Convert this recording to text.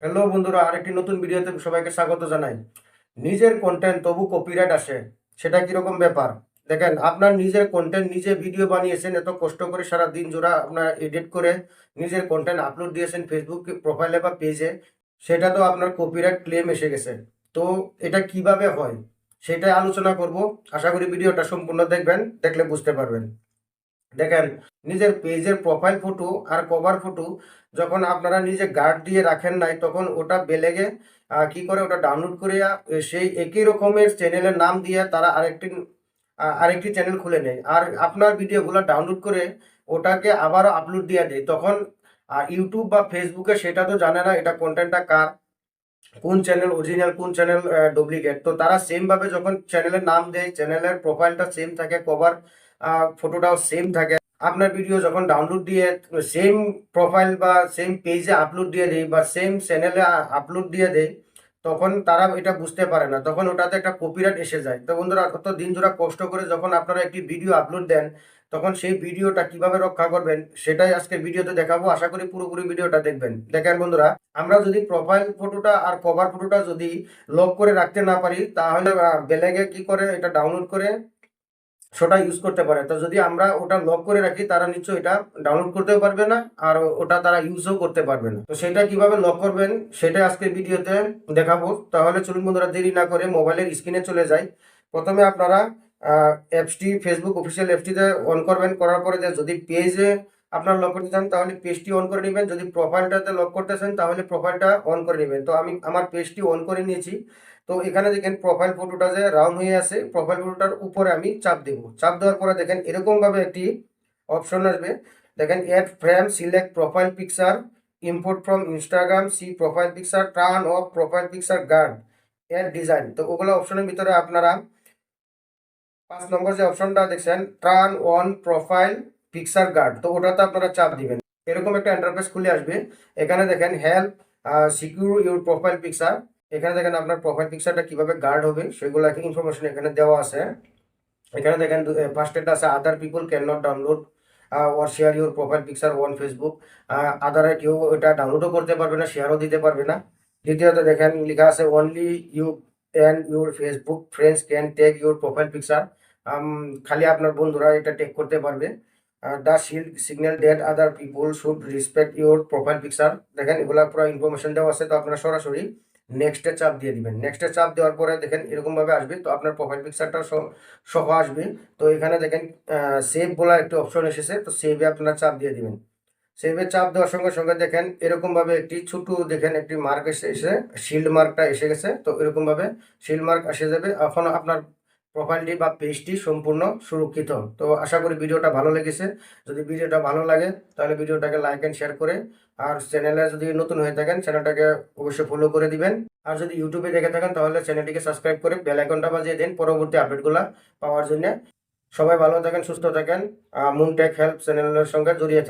Hello বন্ধুরা, আরেকটি নতুন ভিডিওতে সবাইকে স্বাগত জানাই। নিজের কন্টেন্ট তবু কপিরাইট আসে, সেটা কিরকম ব্যাপার? দেখেন, আপনার নিজের কন্টেন্ট নিজে ভিডিও বানিয়েছেন, এত কষ্ট করে সারা দিন জোড়া আপনার এডিট করে নিজের কন্টেন্ট আপলোড দিয়েছেন ফেসবুক প্রোফাইলে বা পেজে, সেটা তো আপনার কপিরাইট ক্লেম এসে গেছে। তো এটা কিভাবে হয় সেটা আলোচনা করব। আশা করি ভিডিওটা সম্পূর্ণ দেখবেন, দেখলে বুঝতে পারবেন। দেখেন, নিজের পেজের প্রোফাইল ফটো আর কভার ফটো যখন আপনারা নিজে গার্ড দিয়ে রাখেন নাই, তখন ওটা বেলেগে কি করে ওটা ডাউনলোড করে সেই একই রকমের চ্যানেলের নাম দিয়ে তারা আরেকটি চ্যানেল খুলে নেয়, আর আপনার ভিডিওগুলো ডাউনলোড করে ওটাকে আবারও আপলোড দিয়ে দেয়। তখন ইউটিউব বা ফেসবুকে সেটা তো জানে না এটা কন্টেন্টটা কার, কোন চ্যানেল অরিজিনাল, কোন চ্যানেল ডুপ্লিকেট। তো তারা সেম ভাবে যখন চ্যানেলের নাম দেয়, চ্যানেলের প্রোফাইলটা সেম থাকে, কভার ফটোটাও সেম থাকে, আপনার ভিডিও যখন ডাউনলোড দিয়ে সেম প্রোফাইল বা সেম পেজে আপলোড দিয়ে দেয় বা সেম চ্যানেলে আপলোড দিয়ে দেয়, তখন তারা এটা বুঝতে পারে না, তখন ওটাতে একটা কপিরাইট এসে যায়। তো বন্ধুরা, কত দিন জোড়া কষ্ট করে যখন আপনারা একটি ভিডিও আপলোড দেন, তখন সেই ভিডিওটা কিভাবে রক্ষা করবেন সেটাই আজকে ভিডিওতে দেখাবো। আশা করি পুরোপুরি ভিডিওটা দেখবেন। দেখেন বন্ধুরা, আমরা যদি প্রোফাইল ফটোটা আর কভার ফটোটা যদি লক করে রাখতে না পারি, তাহলে বেলেগে কি করে এটা ডাউনলোড করে সেটা ইউজ করতে পারে। তো যদি আমরা ওটা লক করে রাখি, তারা নিশ্চয়ই এটা ডাউনলোড করতেও পারবে না, আর ওটা তারা ইউজও করতে পারবে না। তো সেটা কিভাবে লক করবেন সেটা আজকে ভিডিওতে দেখাবো। তাহলে চলুন বন্ধুরা, দেরি না করে মোবাইলের স্ক্রিনে চলে যাই। প্রথমে আপনারা অ্যাপসটি, ফেসবুক অফিসিয়াল অ্যাপসটিতে অন করবেন। করার পরে যদি পেজে আপনার লক করতে চান তাহলে পেজটি অন করে নেবেন, যদি প্রোফাইলটাতে লক করতে চান তাহলে প্রোফাইলটা অন করে নেবেন। তো আমি আমার পেজটি অন করে নিয়েছি। তো এখানে দেখেন প্রোফাইল ফটোটা যে রাউন্ড হয়ে আছে, প্রোফাইল ফটোটার উপরে আমি চাপ দেব। চাপ দেওয়ার পরে দেখেন এরকম ভাবে একটি অপশন আসবে। দেখেন add frame, select profile picture, import from Instagram, see profile picture, turn off profile picture guard, add design. তো ওগুলো অপশনের ভিতরে আপনারা 5 নম্বর যে অপশনটা দেখছেন, turn on profile picture guard, তো ওটাতে আপনারা চাপ দিবেন। এরকম একটা ইন্টারফেস খুলে আসবে। এখানে দেখেন help secure your profile picture. এখানে দেখেন আপনার প্রোফাইল পিকচারটা কিভাবে গার্ড হবে সেগুলো ইনফরমেশন এখানে দেওয়া আছে। এখানে দেখেন ফার্স্টেরটা আছে, other people can not download or share your profile picture on Facebook. আদারে কেউ এটা ডাউনলোডও করতে পারবে না, শেয়ারও দিতে পারবে না। দ্বিতীয়ত দেখেন লেখা আছে, only you and your Facebook friends can take your profile picture. খালি আপনার বন্ধুরা এটা টেক করতে পারবে। The shield signal that other people should respect your profile picture. দেখেন এগুলা পুরো ইনফরমেশন দেওয়া আছে। তো আপনারা সরাসরি নেক্সটে চাপ দিয়ে দিবেন। নেক্সটে চাপ দেওয়ার পরে দেখেন এরকম ভাবে আসবে। তো আপনার প্রোফাইল পিকচারটা সহ আসবে। তো এখানে দেখেন সেভ বলা একটি অপশন এসেছে, তো সেভে আপনারা চাপ দিয়ে দিবেন। সেভে চাপ দেওয়ার সঙ্গে সঙ্গে দেখেন এরকম ভাবে একটি ছোট দেখেন একটি মার্ক এসে শিল্ড মার্কটা এসে গেছে। তো এরকম ভাবে শিল্ড মার্ক এসে যাবে। এখন আপনার প্রোফাইলটি বা পেজটি সম্পূর্ণ সুরক্ষিত। তো আশা করি ভিডিওটা ভালো লেগেছে। যদি ভিডিওটা ভালো লাগে তাহলে ভিডিওটাকে লাইক এন্ড শেয়ার করে, আর চ্যানেলে যদি নতুন হয়ে থাকেন চ্যানেলটাকে অবশ্যই ফলো করে দিবেন। আর যদি ইউটিউবে দেখে থাকেন তাহলে চ্যানেলটিকে সাবস্ক্রাইব করে বেল আইকনটা বাজিয়ে দিন পরবর্তী আপডেটগুলো পাওয়ার জন্য। সবাই ভালো থাকেন, সুস্থ থাকেন। মুনটেক হেল্প চ্যানেলের সঙ্গে জড়িয়ে থাকেন।